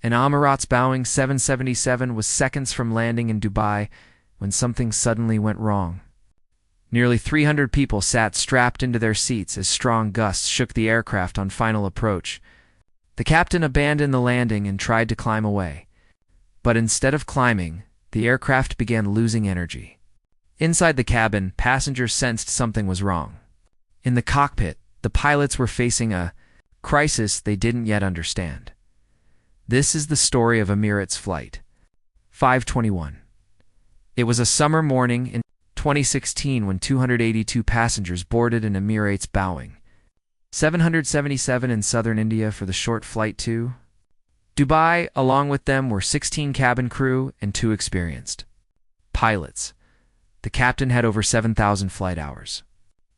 An Emirates Boeing 777 was seconds from landing in Dubai when something suddenly went wrong. Nearly 300 people sat strapped into their seats as strong gusts shook the aircraft on final approach. The captain abandoned the landing and tried to climb away. But instead of climbing, the aircraft began losing energy. Inside the cabin, passengers sensed something was wrong. In the cockpit, the pilots were facing a crisis they didn't yet understand. This is the story of Emirates Flight 521. It was a summer morning in 2016 when 282 passengers boarded an Emirates Boeing 777 in southern India for the short flight to Dubai. Along with them were 16 cabin crew and 2 experienced pilots. The captain had over 7,000 flight hours,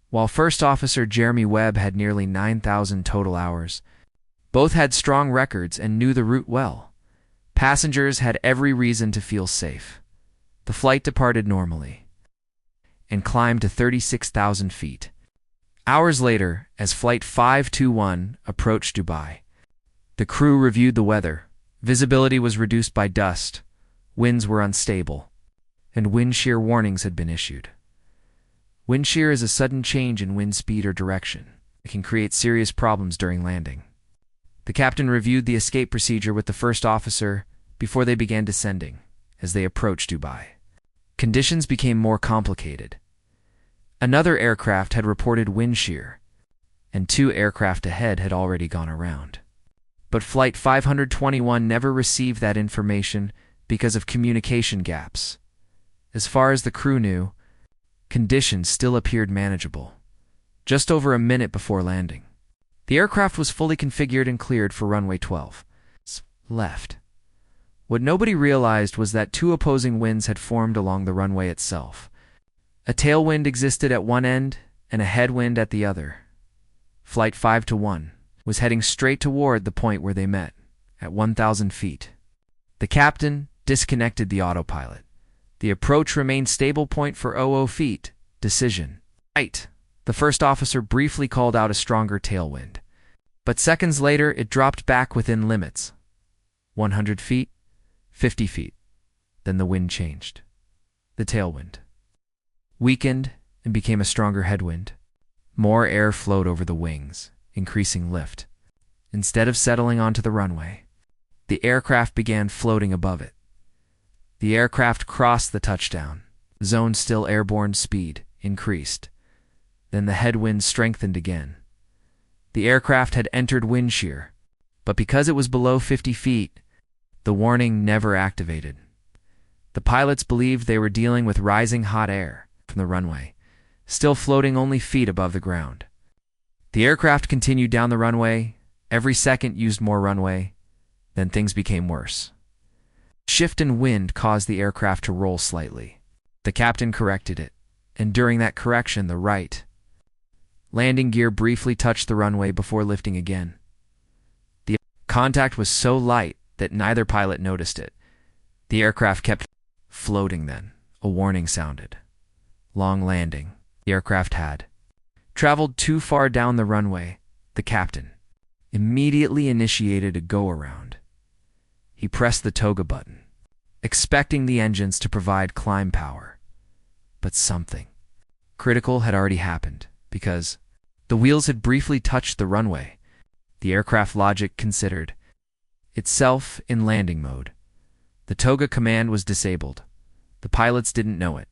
while First Officer Jeremy Webb had nearly 9,000 total hours. Both had strong records and knew the route well. Passengers had every reason to feel safe. The flight departed normally and climbed to 36,000 feet. Hours later, as Flight 521 approached Dubai, the crew reviewed the weather. Visibility was reduced by dust, winds were unstable, and wind shear warnings had been issued. Wind shear is a sudden change in wind speed or direction. It can create serious problems during landing. The captain reviewed the escape procedure with the first officer before they began descending. As they approached Dubai, conditions became more complicated. Another aircraft had reported wind shear, and 2 aircraft ahead had already gone around. But Flight 521 never received that information because of communication gaps. As far as the crew knew, conditions still appeared manageable. Just over a minute before landing, the aircraft was fully configured and cleared for runway 12 left. What nobody realized was that 2 opposing winds had formed along the runway itself. A tailwind existed at one end and a headwind at the other. Flight 521 was heading straight toward the point where they met, at 1,000 feet. The captain disconnected the autopilot. The approach remained stable point for 00 feet. Decision. Right. The first officer briefly called out a stronger tailwind, but seconds later it dropped back within limits. 100 feet, 50 feet. Then the wind changed. The tailwind weakened and became a stronger headwind. More air flowed over the wings, increasing lift. Instead of settling onto the runway, the aircraft began floating above it. The aircraft crossed the touchdown zone. Still airborne speed increased. Then the headwind strengthened again. The aircraft had entered wind shear, but because it was below 50 feet, the warning never activated. The pilots believed they were dealing with rising hot air from the runway, still floating only feet above the ground. The aircraft continued down the runway. Every second used more runway. Then things became worse. Shift in wind caused the aircraft to roll slightly. The captain corrected it, and during that correction, the right landing gear briefly touched the runway before lifting again. The contact was so light that neither pilot noticed it. The aircraft kept floating. Then a warning sounded. Long landing. The aircraft had traveled too far down the runway. The captain immediately initiated a go-around. He pressed the toga button, expecting the engines to provide climb power. But something critical had already happened, because the wheels had briefly touched the runway. The aircraft logic considered itself in landing mode. The toga command was disabled. The pilots didn't know it.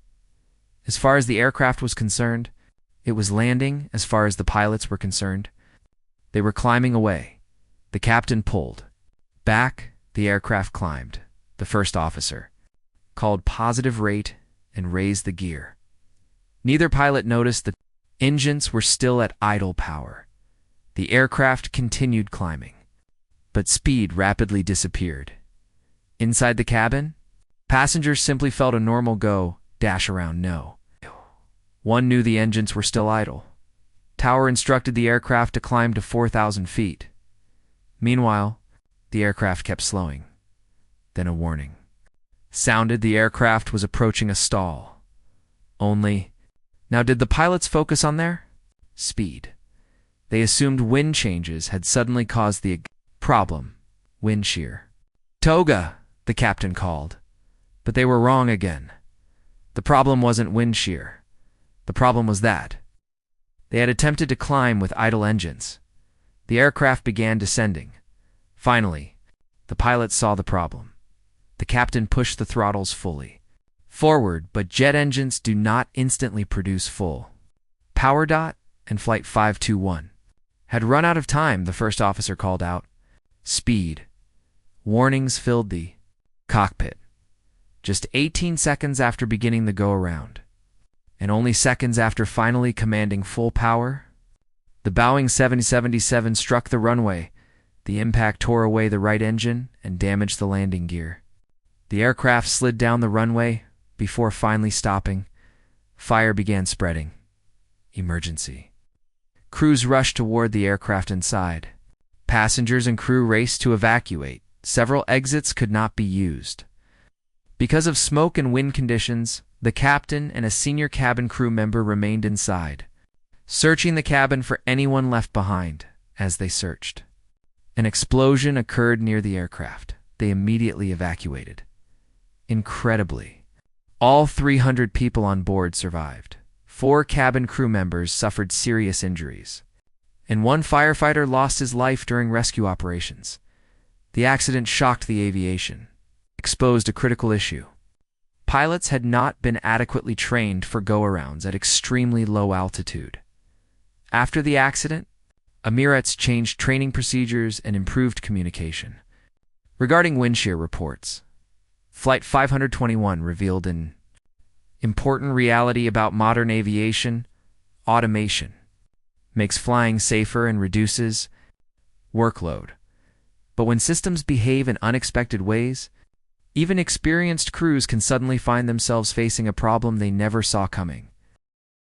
As far as the aircraft was concerned, it was landing. As far as the pilots were concerned, they were climbing away. The captain pulled back. The aircraft climbed. The first officer called positive rate and raised the gear. Neither pilot noticed the engines were still at idle power. The aircraft continued climbing, but speed rapidly disappeared. Inside the cabin, passengers simply felt a normal go-dash around no. One knew the engines were still idle. Tower instructed the aircraft to climb to 4,000 feet. Meanwhile, the aircraft kept slowing. Then a warning sounded. The aircraft was approaching a stall. Only, now did the pilots focus on their speed? They assumed wind changes had suddenly caused the problem, wind shear. "Toga," the captain called. But they were wrong again. The problem wasn't wind shear. The problem was that they had attempted to climb with idle engines. The aircraft began descending. Finally, the pilots saw the problem. The captain pushed the throttles fully forward, but jet engines do not instantly produce full power. And Flight 521 had run out of time, the first officer called out. Speed warnings filled the cockpit. Just 18 seconds after beginning the go-around, and only seconds after finally commanding full power, the Boeing 777 struck the runway. The impact tore away the right engine and damaged the landing gear. The aircraft slid down the runway before finally stopping. Fire began spreading. Emergency. Crews rushed toward the aircraft inside. Passengers and crew raced to evacuate. Several exits could not be used. Because of smoke and wind conditions, the captain and a senior cabin crew member remained inside, searching the cabin for anyone left behind. As they searched, an explosion occurred near the aircraft. They immediately evacuated. Incredibly, all 300 people on board survived. 4 cabin crew members suffered serious injuries, and 1 firefighter lost his life during rescue operations. The accident shocked the aviation, exposed a critical issue. Pilots had not been adequately trained for go-arounds at extremely low altitude. After the accident, Emirates changed training procedures and improved communication. Regarding wind shear reports, Flight 521 revealed an important reality about modern aviation: automation makes flying safer and reduces workload. But when systems behave in unexpected ways, even experienced crews can suddenly find themselves facing a problem they never saw coming.